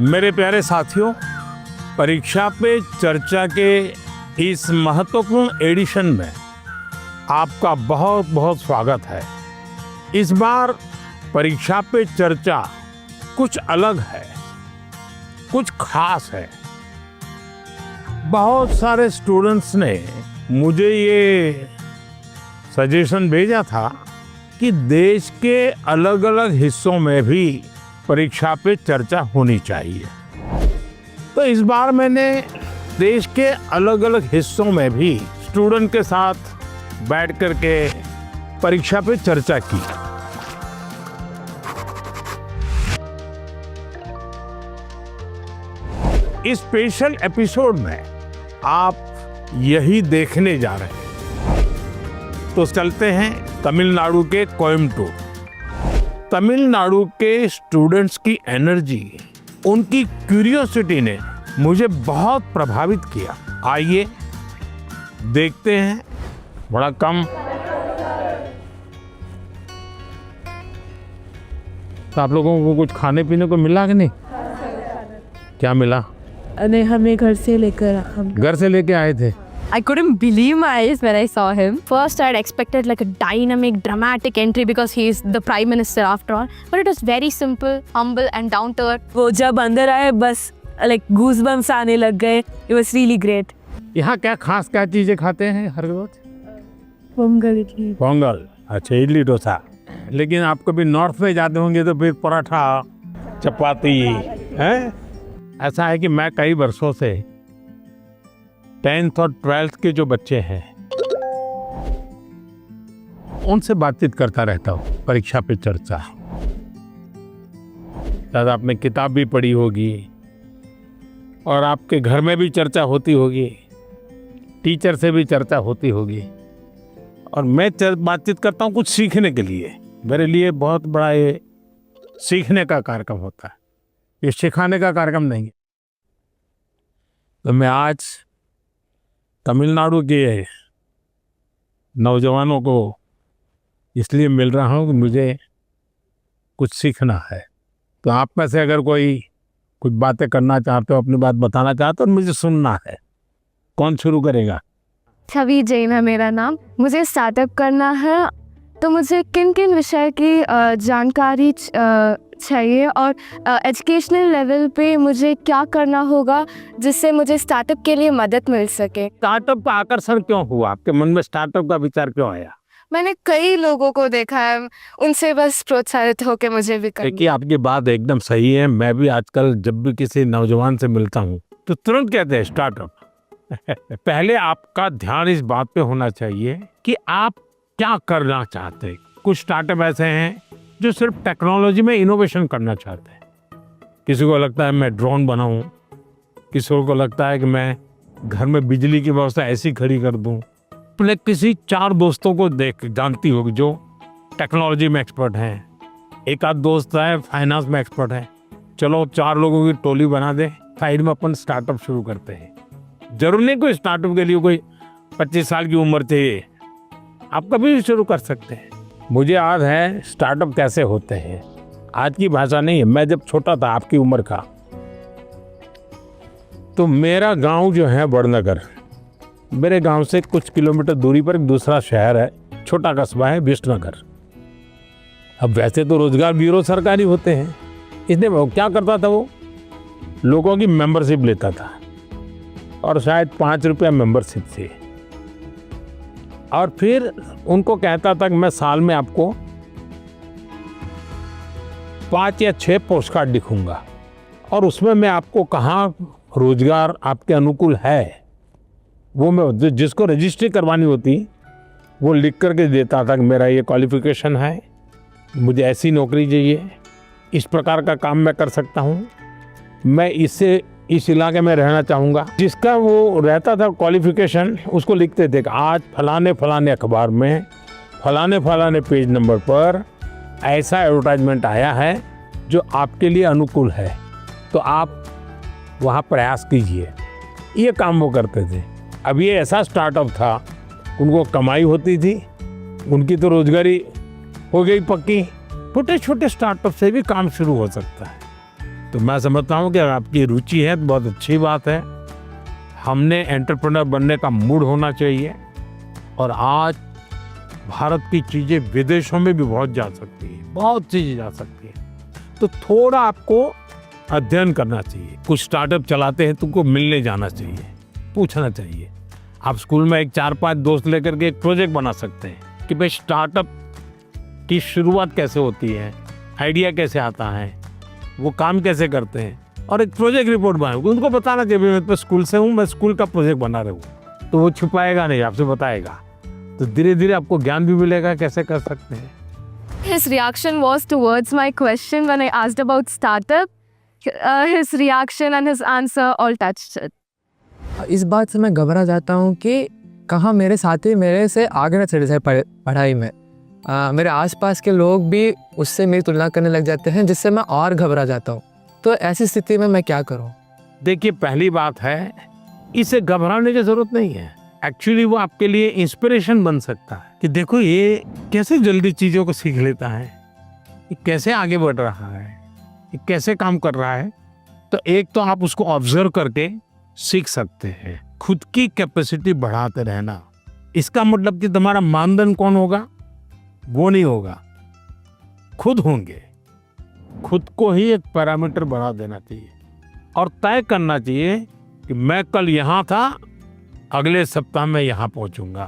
मेरे प्यारे साथियों, परीक्षा पे चर्चा के इस महत्वपूर्ण एडिशन में आपका बहुत बहुत स्वागत है। इस बार परीक्षा पे चर्चा कुछ अलग है, कुछ खास है। बहुत सारे स्टूडेंट्स ने मुझे ये सजेशन भेजा था कि देश के अलग अलग हिस्सों में भी परीक्षा पे चर्चा होनी चाहिए। तो इस बार मैंने देश के अलग अलग हिस्सों में भी स्टूडेंट के साथ बैठ करके परीक्षा पे चर्चा की। इस स्पेशल एपिसोड में आप यही देखने जा रहे हैं। तो चलते हैं तमिलनाडु के कोयम्बटूर। तमिलनाडु के स्टूडेंट्स की एनर्जी, उनकी क्यूरियोसिटी ने मुझे बहुत प्रभावित किया। आइए देखते हैं। बड़ा कम तो आप लोगों को कुछ खाने पीने को मिला कि नहीं? क्या मिला? नहीं, हमें घर से लेके आए थे। I couldn't believe my eyes when I saw him. First, I had expected like a dynamic, dramatic entry because he is the prime minister after all. But it was very simple, humble and down to earth. वो जब अंदर आए बस like goosebumps आने लग गए. It was really great. यहाँ क्या खास क्या चीजें खाते हैं हर रोज? पोंगल इडली। पोंगल, अच्छा, इडली डोसा। लेकिन आप कभी नॉर्थ में जाते होंगे तो फिर पराठा, चपाती है। ऐसा है कि मैं कई वर्षों से 10th और 12th के जो बच्चे हैं उनसे बातचीत करता रहता हूँ। परीक्षा पे चर्चा, शायद आपने किताब भी पढ़ी होगी और आपके घर में भी चर्चा होती होगी, टीचर से भी चर्चा होती होगी। और मैं बातचीत करता हूँ कुछ सीखने के लिए। मेरे लिए बहुत बड़ा ये सीखने का कार्यक्रम होता है, ये सिखाने का कार्यक्रम नहीं है। तो मैं आज तमिलनाडु के नौजवानों को इसलिए मिल रहा हूँ कि मुझे कुछ सीखना है। तो आप में से अगर कोई कुछ बातें करना चाहते हो, अपनी बात बताना चाहते हो, तो मुझे सुनना है। कौन शुरू करेगा? छवि जैन है मेरा नाम। मुझे स्टार्टअप करना है, तो मुझे किन किन विषय की जानकारी चाहिए और एजुकेशनल लेवल पे मुझे क्या करना होगा जिससे मुझे स्टार्टअप के लिए मदद मिल सके। स्टार्टअप का आकर्षण क्यों हुआ आपके मन में? स्टार्टअप का विचार क्यों आया? मैंने कई लोगों को देखा है, उनसे बस प्रोत्साहित होकर मुझे भी करना। देखिए, आपकी बात एकदम सही है। मैं भी आजकल जब भी किसी नौजवान से मिलता हूँ तो तुरंत कहते हैं स्टार्टअप। पहले आपका ध्यान इस बात पे होना चाहिए कि आप क्या करना चाहते हैं। कुछ स्टार्टअप ऐसे हैं जो सिर्फ टेक्नोलॉजी में इनोवेशन करना चाहते हैं। किसी को लगता है मैं ड्रोन बनाऊं, किसी को लगता है कि मैं घर में बिजली की व्यवस्था ऐसी खड़ी कर दूं। अपने किसी 4 दोस्तों को जानती होगी जो टेक्नोलॉजी में एक्सपर्ट हैं। एक आध दोस्त है फाइनेंस में एक्सपर्ट है। चलो 4 लोगों की टोली बना दे, साइड में अपन स्टार्टअप शुरू करते हैं। जरूर नहीं कोई स्टार्टअप के लिए कोई 25 साल की उम्र चाहिए, आप कभी भी शुरू कर सकते हैं। मुझे याद है स्टार्टअप कैसे होते हैं। आज की भाषा नहीं है, मैं जब छोटा था आपकी उम्र का, तो मेरा गांव जो है बड़नगर, मेरे गांव से कुछ किलोमीटर दूरी पर एक दूसरा शहर है, छोटा कस्बा है विष्णुनगर। अब वैसे तो रोजगार ब्यूरो सरकारी होते हैं, इसने वो क्या करता था, वो लोगों की मेंबरशिप लेता था और शायद 5 रुपया मेंबरशिप थी। और फिर उनको कहता था कि मैं साल में आपको 5 या 6 पोस्ट कार्ड लिखूंगा और उसमें मैं आपको कहाँ रोजगार आपके अनुकूल है वो मैं जिसको रजिस्ट्री करवानी होती वो लिख करके देता था कि मेरा ये क्वालिफिकेशन है, मुझे ऐसी नौकरी चाहिए, इस प्रकार का काम मैं कर सकता हूँ, मैं इससे इस इलाके में रहना चाहूँगा। जिसका वो रहता था क्वालिफिकेशन, उसको लिखते थे कि आज फलाने फलाने अखबार में फलाने फलाने पेज नंबर पर ऐसा एडवर्टाइजमेंट आया है जो आपके लिए अनुकूल है, तो आप वहाँ प्रयास कीजिए। ये काम वो करते थे। अब ये ऐसा स्टार्टअप था, उनको कमाई होती थी, उनकी तो रोजगारी हो गई पक्की। छोटे छोटे स्टार्टअप से भी काम शुरू हो सकता है। तो मैं समझता हूँ कि अगर आपकी रुचि है तो बहुत अच्छी बात है। हमने एंटरप्रेन्योर बनने का मूड होना चाहिए, और आज भारत की चीज़ें विदेशों में भी बहुत जा सकती है, बहुत चीज़ें जा सकती है। तो थोड़ा आपको अध्ययन करना चाहिए। कुछ स्टार्टअप चलाते हैं, तुमको मिलने जाना चाहिए, पूछना चाहिए। आप स्कूल में एक 4-5 दोस्त लेकर के एक प्रोजेक्ट बना सकते हैं कि भाई स्टार्टअप की शुरुआत कैसे होती है, आइडिया कैसे आता है, वो काम कैसे करते हैं, और एक प्रोजेक्ट रिपोर्ट बनाओगे। उनको बताना चाहिए मैं तो स्कूल से हूँ, मैं स्कूल का प्रोजेक्ट बना रहा हूँ। तो वो छुपाएगा नहीं, आपसे बताएगा। तो धीरे धीरे आपको ज्ञान भी मिलेगा कैसे कर सकते हैं। His reaction was towards my question when I asked about startup. His reaction and his answer all touched it. इस बात से मैं घबरा जाता हूँ कि कहाँ मेरे साथी मेरे से आगे न चले जाए पढ़ाई में। मेरे आसपास के लोग भी उससे मेरी तुलना करने लग जाते हैं, जिससे मैं और घबरा जाता हूँ। तो ऐसी स्थिति में मैं क्या करूँ? देखिए, पहली बात है, इसे घबराने की जरूरत नहीं है। एक्चुअली वो आपके लिए इंस्पिरेशन बन सकता है कि देखो ये कैसे जल्दी चीज़ों को सीख लेता है, ये कैसे आगे बढ़ रहा है, ये कैसे काम कर रहा है। तो एक तो आप उसको ऑब्जर्व करके सीख सकते हैं। खुद की कैपेसिटी बढ़ाते रहना, इसका मतलब कि तुम्हारा मानदंड कौन होगा, वो नहीं होगा, खुद होंगे। खुद को ही एक पैरामीटर बढ़ा देना चाहिए और तय करना चाहिए कि मैं कल यहाँ था, अगले सप्ताह में यहाँ पहुंचूंगा।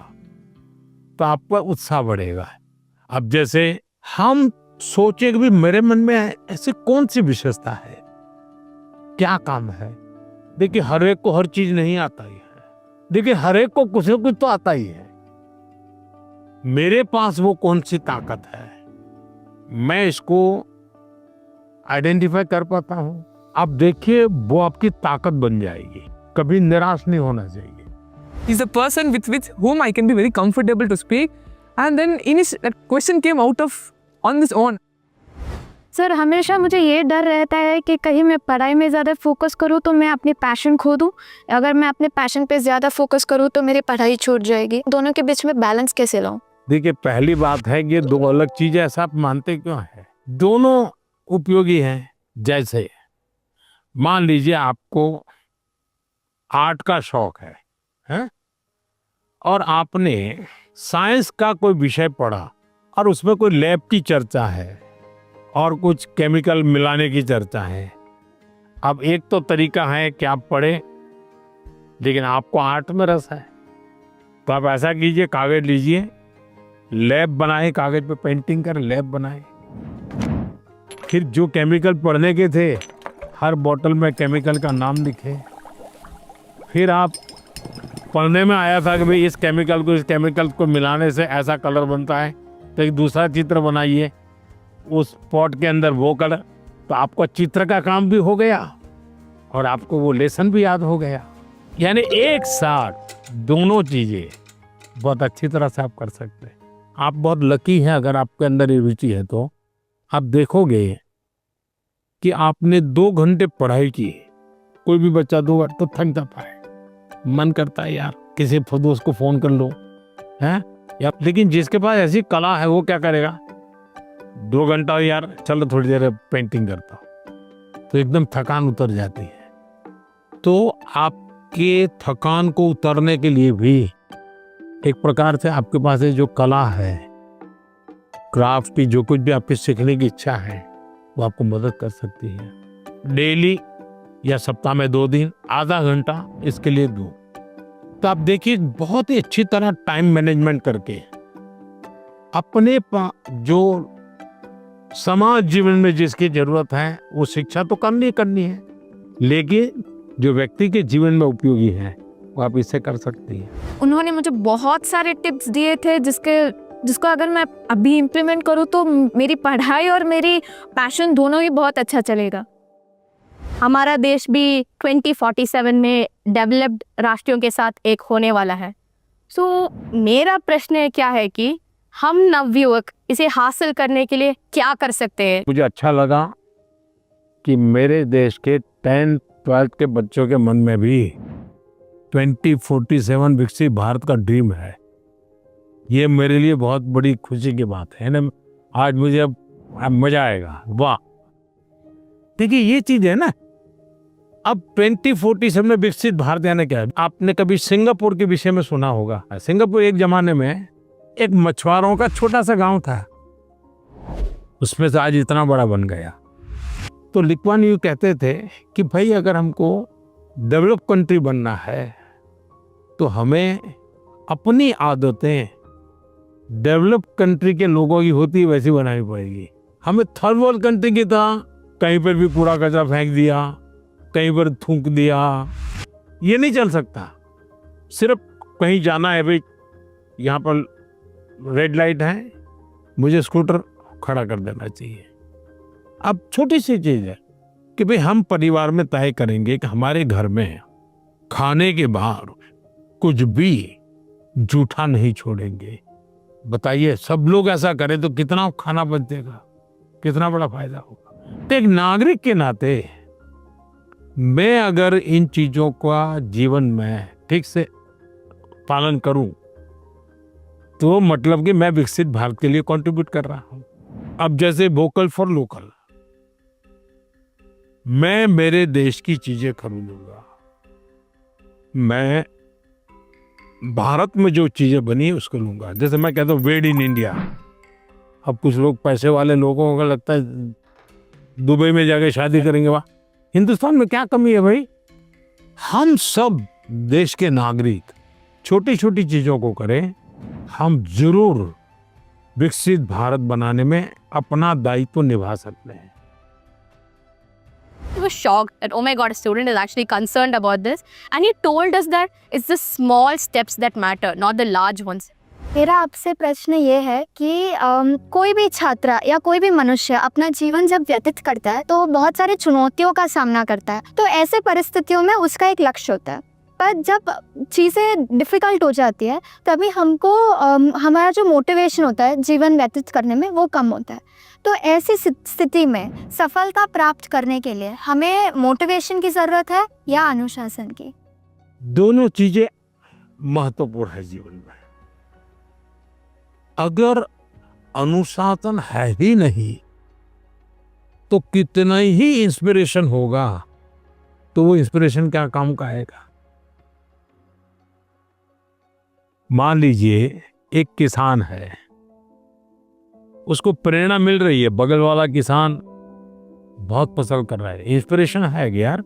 तो आपका उत्साह बढ़ेगा। अब जैसे हम सोचे कि भी मेरे मन में ऐसी कौन सी विशेषता है, क्या काम है। देखिए, हर एक को हर चीज नहीं आता ही है। देखिए, हर एक को कुछ न कुछ तो आता ही है। मेरे पास वो कौन सी ताकत है, मैं इसको आइडेंटिफाई कर पाता हूं। आप देखिए, वो आपकी ताकत बन जाएगी। कभी निराश नहीं होना चाहिए। He's a person with whom I can be very comfortable to speak, and then that question came out of on his own. Sir, हमेशा मुझे ये डर रहता है कि कहीं मैं पढ़ाई में ज़्यादा फोकस करूँ तो मैं अपनी पैशन खो दूँ। अगर मैं अपने पैशन पे ज़्यादा फोकस करूँ तो मेरी पढ़ाई छूट जाएगी। दोनों के बीच में बैलेंस कैसे लाऊं? देखिए, पहली बात है कि ये दो अलग चीजें, ऐसा आप मानते क्यों है? दोनों उपयोगी हैं। जैसे मान लीजिए आपको आर्ट का शौक है? और आपने साइंस का कोई विषय पढ़ा और उसमें कोई लैब की चर्चा है और कुछ केमिकल मिलाने की चर्चा है। अब एक तो तरीका है कि आप पढ़ें, लेकिन आपको आर्ट में रस है, तो आप ऐसा कीजिए, कागज लीजिए, लैब बनाए, कागज पे पेंटिंग कर लैब बनाए। फिर जो केमिकल पढ़ने के थे, हर बोतल में केमिकल का नाम लिखे। फिर आप पढ़ने में आया था कि भाई इस केमिकल को इस केमिकल को मिलाने से ऐसा कलर बनता है, तो एक दूसरा चित्र बनाइए, उस पॉट के अंदर वो कलर। तो आपको चित्र का काम भी हो गया और आपको वो लेसन भी याद हो गया। यानी एक साथ दोनों चीजें बहुत अच्छी तरह से आप कर सकते हैं। आप बहुत लकी हैं अगर आपके अंदर ये रुचि है। तो आप देखोगे कि आपने 2 घंटे पढ़ाई की, कोई भी बच्चा 2 घंटे तो थक जाता है, मन करता है यार किसी दोस्त को फोन कर लो, है या। लेकिन जिसके पास ऐसी कला है वो क्या करेगा, 2 घंटा यार चलो थोड़ी देर पेंटिंग करता हूं, तो एकदम थकान उतर जाती है। तो आपके थकान को उतरने के लिए भी एक प्रकार से आपके पास जो कला है, क्राफ्ट की जो कुछ भी आपकी सीखने की इच्छा है, वो आपको मदद कर सकती है। डेली या सप्ताह में 2 दिन आधा घंटा इसके लिए दो। तो आप देखिए, बहुत ही अच्छी तरह टाइम मैनेजमेंट करके अपने जो समाज जीवन में जिसकी जरूरत है वो शिक्षा तो करनी है, लेकिन जो व्यक्ति के जीवन में उपयोगी है वो आप इससे कर सकती हैं। उन्होंने मुझे बहुत सारे टिप्स दिए थे जिसको अगर मैं अभी इम्प्लीमेंट करूँ तो मेरी पढ़ाई और मेरी पैशन दोनों ही बहुत अच्छा चलेगा। हमारा देश भी 2047 में डेवलप्ड राष्ट्रों के साथ एक होने वाला है। सो मेरा प्रश्न क्या है कि हम नवयुवक इसे हासिल करने के लिए क्या कर सकते हैं? मुझे अच्छा लगा कि मेरे देश के 10th 12th के बच्चों के मन में भी 2047 विकसित भारत का ड्रीम है। ये मेरे लिए बहुत बड़ी खुशी की बात है ना। आज मुझे अब मजा आएगा। वाह, देखिए ये चीज है ना, अब 2047 में विकसित भारत यानी क्या है? आपने कभी सिंगापुर के विषय में सुना होगा। सिंगापुर एक जमाने में एक मछुआरों का छोटा सा गांव था, उसमें से आज इतना बड़ा बन गया। तो ली कुआन यू कहते थे कि भाई अगर हमको डेवलप कंट्री बनना है तो हमें अपनी आदतें डेवलप कंट्री के लोगों की होती वैसी बनानी पड़ेगी। हमें थर्ड वर्ल्ड कंट्री की तरह कहीं पर भी कूड़ा कचरा फेंक दिया, कहीं पर थूक दिया, ये नहीं चल सकता। सिर्फ कहीं जाना है, भाई यहाँ पर रेड लाइट है, मुझे स्कूटर खड़ा कर देना चाहिए। अब छोटी सी चीज है कि भाई हम परिवार में तय करेंगे कि हमारे घर में खाने के बाहर कुछ भी जूठा नहीं छोड़ेंगे। बताइए सब लोग ऐसा करें तो कितना खाना बचेगा, कितना बड़ा फायदा होगा। तो एक नागरिक के नाते मैं अगर इन चीजों का जीवन में ठीक से पालन करूं तो मतलब कि मैं विकसित भारत के लिए कंट्रीब्यूट कर रहा हूं। अब जैसे वोकल फॉर लोकल, मैं मेरे देश की चीजें खरीदूंगा, मैं भारत में जो चीजें बनी है उसको लूंगा। जैसे मैं कहता हूँ मेड इन इंडिया। अब कुछ लोग पैसे वाले लोगों को लगता है दुबई में जाके शादी करेंगे, वाह हिंदुस्तान में क्या कमी है भाई। हम सब देश के नागरिक छोटी छोटी चीजों को करें, हम जरूर विकसित भारत बनाने में अपना दायित्व निभा सकते हैं। He was shocked that, oh my God, a student is actually concerned about this. And he told us that it's the small steps that matter, not the large ones. मेरा आपसे प्रश्न ये है कि कोई भी छात्र या कोई भी मनुष्य अपना जीवन जब व्यतीत करता है तो बहुत सारी चुनौतियों का सामना करता है। तो ऐसे परिस्थितियों में उसका एक लक्ष्य होता है, पर जब चीज़ें डिफ़िकल्ट हो जाती है तभी हमको हमारा जो मोटिवेशन होता है जीवन व्यतीत करने में वो कम होता है। तो ऐसी स्थिति में सफलता प्राप्त करने के लिए हमें मोटिवेशन की ज़रूरत है या अनुशासन की? दोनों चीजें महत्वपूर्ण है जीवन में। अगर अनुशासन है ही नहीं तो कितना ही इंस्पिरेशन होगा तो वो इंस्पिरेशन क्या काम का आएगा। मान लीजिए एक किसान है, उसको प्रेरणा मिल रही है, बगल वाला किसान बहुत फसल कर रहा है, इंस्पिरेशन है कि यार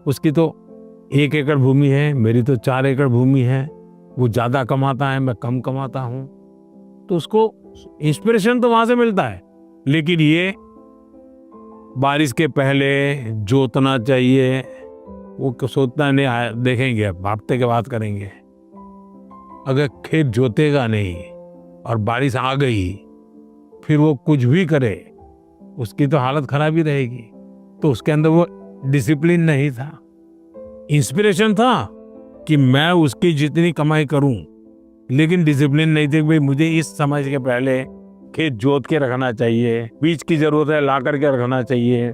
उसकी तो 1 एकड़ भूमि है, मेरी तो 4 एकड़ भूमि है, वो ज्यादा कमाता है, मैं कम कमाता हूं, तो उसको इंस्पिरेशन तो वहां से मिलता है। लेकिन ये बारिश के पहले जोतना चाहिए, वो सोचता नहीं, देखेंगे अब हफ्ते के बाद करेंगे। अगर खेत जोतेगा नहीं और बारिश आ गई फिर वो कुछ भी करे, उसकी तो हालत खराब ही रहेगी। तो उसके अंदर वो डिसिप्लिन नहीं था। इंस्पिरेशन था कि मैं उसकी जितनी कमाई करूं, लेकिन डिसिप्लिन नहीं थी। भाई मुझे इस समय के पहले खेत जोत के रखना चाहिए, बीज की जरूरत है ला करके रखना चाहिए,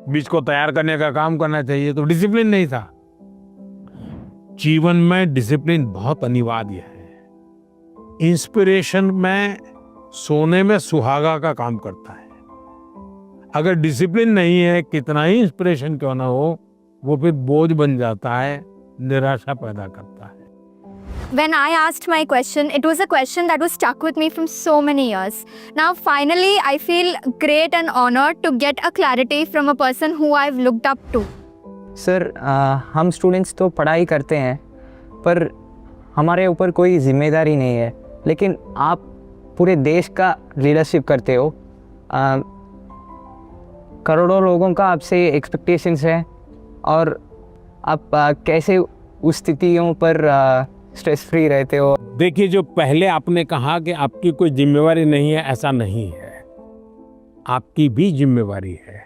बीज को तैयार करने का काम करना चाहिए, तो डिसिप्लिन नहीं था। जीवन में डिसिप्लिन बहुत अनिवार्य है। इंस्पिरेशन में सोने में सुहागा का काम करता है। अगर डिसिप्लिन नहीं है, कितना ही इंस्पिरेशन क्यों ना हो, वो फिर बोझ बन जाता है, निराशा पैदा करता है। When I asked my question, it was a question that was stuck with me from so many years. Now, finally, I feel great and honored to get a clarity from a person who I've looked up to. Sir, हम students तो पढ़ाई करते हैं पर हमारे ऊपर कोई जिम्मेदारी नहीं है, लेकिन आप पूरे देश का लीडरशिप करते हो। करोड़ों लोगों का आपसे एक्सपेक्टेशंस हैं और आप कैसे उस स्थितियों पर स्ट्रेस फ्री रहते हो? देखिए, जो पहले आपने कहा कि आपकी कोई जिम्मेवारी नहीं है, ऐसा नहीं है। आपकी भी जिम्मेवारी है।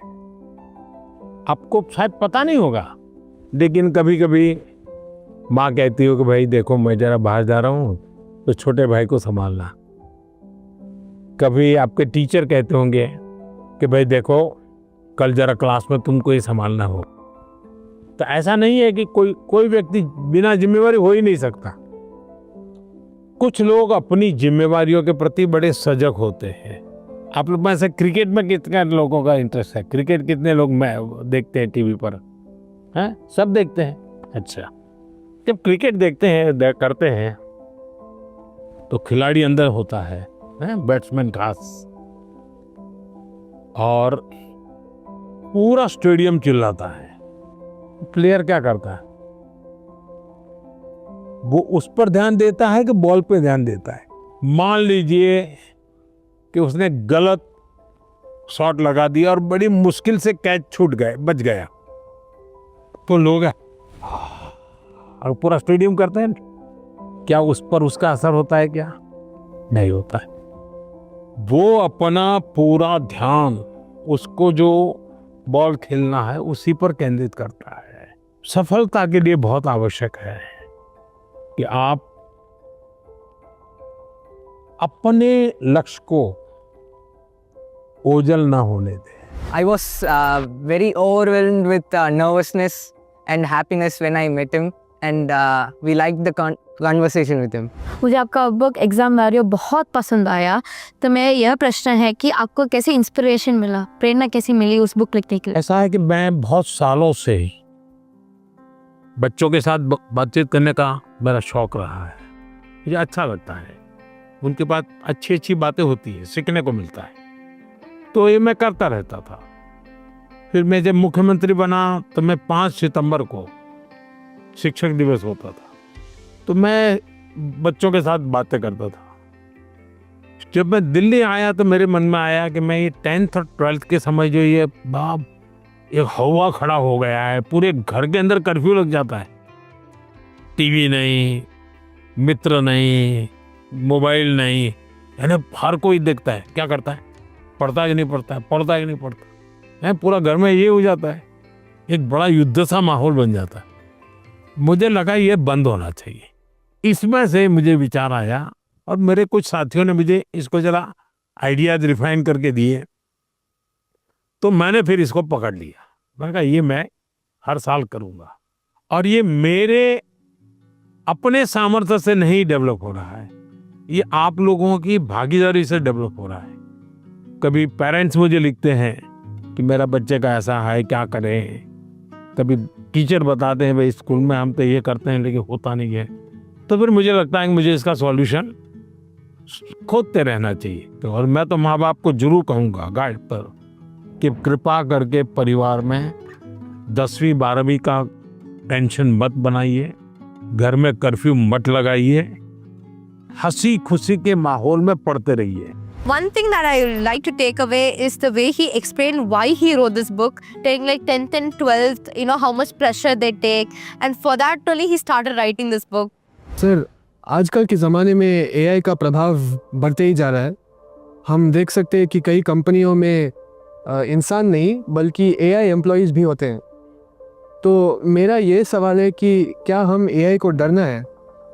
आपको शायद पता नहीं होगा, लेकिन कभी कभी माँ कहती हो कि भाई देखो मैं जरा बाहर जा रहा हूँ तो छोटे भाई को संभालना। कभी आपके टीचर कहते होंगे कि भाई देखो कल जरा क्लास में तुमको ही संभालना हो। तो ऐसा नहीं है कि कोई व्यक्ति बिना जिम्मेवारी हो ही नहीं सकता। कुछ लोग अपनी जिम्मेवारियों के प्रति बड़े सजग होते हैं, आप लोग में से क्रिकेट में कितने लोगों का इंटरेस्ट है? क्रिकेट कितने लोग देखते हैं टीवी पर? हैं? सब देखते हैं। अच्छा, जब क्रिकेट देखते हैं करते हैं तो खिलाड़ी अंदर होता है, बैट्समैन खास, और पूरा स्टेडियम चिल्लाता है। प्लेयर क्या करता है? वो उस पर ध्यान देता है कि बॉल पे ध्यान देता है? मान लीजिए कि उसने गलत शॉट लगा दिया और बड़ी मुश्किल से कैच छूट गए, बच गया, तो लोग और पूरा स्टेडियम करते हैं। क्या उस पर उसका असर होता है? क्या नहीं होता है। वो अपना पूरा ध्यान, उसको जो बॉल खेलना है उसी पर केंद्रित करता है। सफलता के लिए बहुत आवश्यक है कि आप अपने लक्ष्य को ओझल ना होने दें। I was very overwhelmed with nervousness and happiness when I met him, and we liked the conversation with him. मुझे आपका बुक एग्जाम वैरियो बहुत पसंद आया। तो मेरा यह प्रश्न है कि आपको कैसे इंस्पिरेशन मिला, प्रेरणा कैसी मिली उस बुक लिखने के लिए? ऐसा है कि मैं बहुत सालों से बच्चों के साथ बातचीत करने का मेरा शौक रहा है। मुझे अच्छा लगता है, उनके पास अच्छी अच्छी बातें होती है, सीखने को मिलता है, तो ये मैं करता रहता था। फिर मैं जब मुख्यमंत्री बना तो मैं 5 सितंबर को शिक्षक दिवस होता था, तो मैं बच्चों के साथ बातें करता था। जब मैं दिल्ली आया तो मेरे मन में आया कि मैं ये 10th और 12th के समय जो ये बाप एक हवा खड़ा हो गया है, पूरे घर के अंदर कर्फ्यू लग जाता है। टीवी नहीं, मित्र नहीं, मोबाइल नहीं, यानी हर कोई देखता है क्या करता है, पढ़ता है कि नहीं पढ़ता है, पढ़ता है कि नहीं पढ़ता है, पूरा घर में ये हो जाता है, एक बड़ा युद्ध सा माहौल बन जाता है। मुझे लगा ये बंद होना चाहिए। इसमें से मुझे विचार आया और मेरे कुछ साथियों ने मुझे इसको जरा आइडियाज रिफाइन करके दिए, तो मैंने फिर इसको पकड़ लिया। मैंने कहा ये मैं हर साल करूँगा, और ये मेरे अपने सामर्थ्य से नहीं डेवलप हो रहा है, ये आप लोगों की भागीदारी से डेवलप हो रहा है। कभी पेरेंट्स मुझे लिखते हैं कि मेरा बच्चे का ऐसा है, क्या करें। कभी टीचर बताते हैं भाई स्कूल में हम तो ये करते हैं लेकिन होता नहीं है। तो फिर मुझे लगता है कि मुझे इसका सॉल्यूशन खोजते रहना चाहिए। तो और मैं तो माँ बाप को जरूर कहूँगा गाइड पर कि कृपा करके परिवार में 10वीं 12वीं का टेंशन मत बनाइए, घर में कर्फ्यू मत लगाइए, हंसी खुशी के माहौल में पढ़ते रहिए। One thing that I like to take away is the way he explained why he wrote this book, taking like 10th and 12th, you know, how much pressure they take, and for that only he started writing this book. Sir, आजकल के ज़माने में AI का प्रभाव बढ़ते ही जा रहा है। हम देख सकते हैं कि कई कंपनियों में इंसान नहीं बल्कि एआई एम्प्लॉयज़ भी होते हैं। तो मेरा ये सवाल है कि क्या हम एआई को डरना है,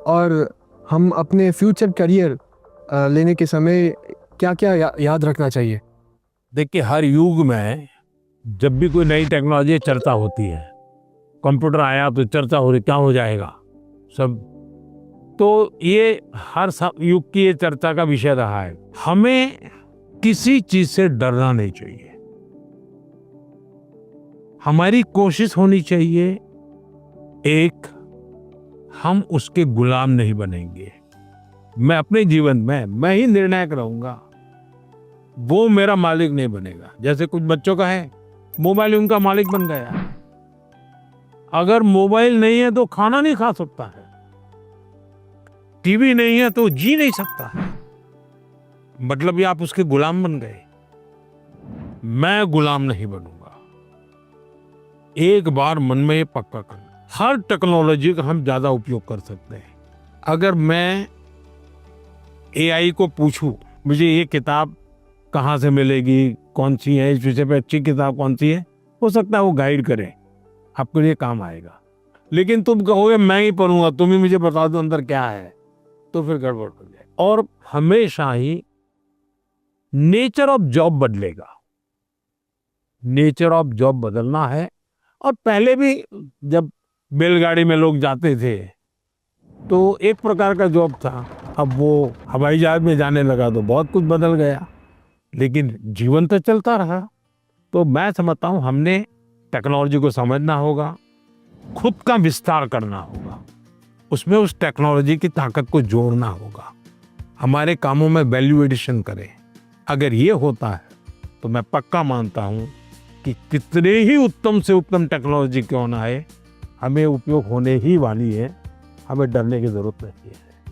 और हम अपने फ्यूचर करियर लेने के समय क्या क्या याद रखना चाहिए? देखिए, हर युग में जब भी कोई नई टेक्नोलॉजी चर्चा होती है, कंप्यूटर आया तो चर्चा हो रही क्या हो जाएगा सब, तो ये हर युग की ये चर्चा का विषय रहा है। हमें किसी चीज से डरना नहीं चाहिए। हमारी कोशिश होनी चाहिए, एक, हम उसके गुलाम नहीं बनेंगे। मैं अपने जीवन में मैं ही निर्णायक रहूंगा, वो मेरा मालिक नहीं बनेगा। जैसे कुछ बच्चों का है, मोबाइल उनका मालिक बन गया। अगर मोबाइल नहीं है तो खाना नहीं खा सकता है, टीवी नहीं है तो जी नहीं सकता है, मतलब ये आप उसके गुलाम बन गए। मैं गुलाम नहीं बनूंगा। एक बार मन में ये पक्का करना, हर टेक्नोलॉजी का हम ज्यादा उपयोग कर सकते हैं। अगर मैं एआई को पूछूं मुझे ये किताब कहाँ से मिलेगी, कौन सी है, इस विषय पे अच्छी किताब कौन सी है, हो सकता है वो गाइड करे, आपके लिए काम आएगा। लेकिन तुम कहोगे मैं ही पढ़ूंगा, तुम ही मुझे बता दो अंदर क्या है, तो फिर गड़बड़ हो जाए। और हमेशा ही नेचर ऑफ जॉब बदलेगा, नेचर ऑफ जॉब बदलना है। और पहले भी जब बैलगाड़ी में लोग जाते थे तो एक प्रकार का जॉब था, अब वो हवाई जहाज में जाने लगा तो बहुत कुछ बदल गया। लेकिन जीवन तो चलता रहा। तो मैं समझता हूँ हमने टेक्नोलॉजी को समझना होगा, खुद का विस्तार करना होगा, उसमें उस टेक्नोलॉजी की ताकत को जोड़ना होगा, हमारे कामों में वैल्यू एडिशन करें। अगर ये होता है तो मैं पक्का मानता हूँ कि कितने ही उत्तम से उत्तम टेक्नोलॉजी क्यों ना आए, हमें उपयोग होने ही वाली है, हमें डरने की जरूरत नहीं है।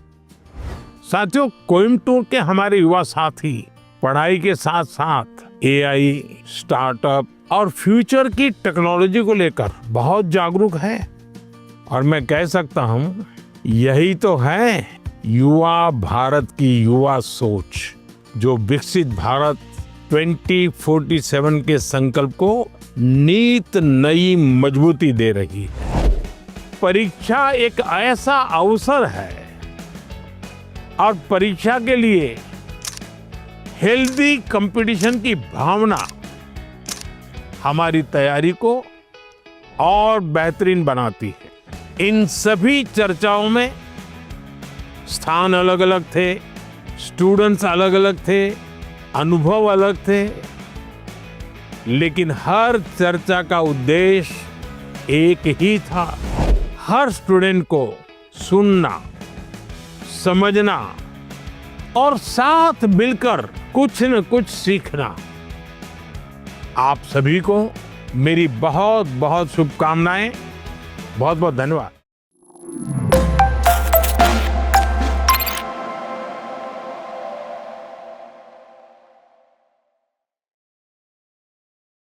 साथियों, कोयम्बटूर के हमारे युवा साथी पढ़ाई के साथ साथ एआई, स्टार्टअप और फ्यूचर की टेक्नोलॉजी को लेकर बहुत जागरूक है। और मैं कह सकता हूँ यही तो है युवा भारत की युवा सोच, जो विकसित भारत 2047 के संकल्प को नित नई मजबूती दे रही है। परीक्षा एक ऐसा अवसर है और परीक्षा के लिए हेल्दी कंपटीशन की भावना हमारी तैयारी को और बेहतरीन बनाती है। इन सभी चर्चाओं में स्थान अलग अलग थे, स्टूडेंट्स अलग अलग थे, अनुभव अलग थे, लेकिन हर चर्चा का उद्देश्य एक ही था, हर स्टूडेंट को सुनना, समझना और साथ मिलकर कुछ न कुछ सीखना। आप सभी को मेरी बहुत बहुत शुभकामनाएं। बहुत बहुत धन्यवाद।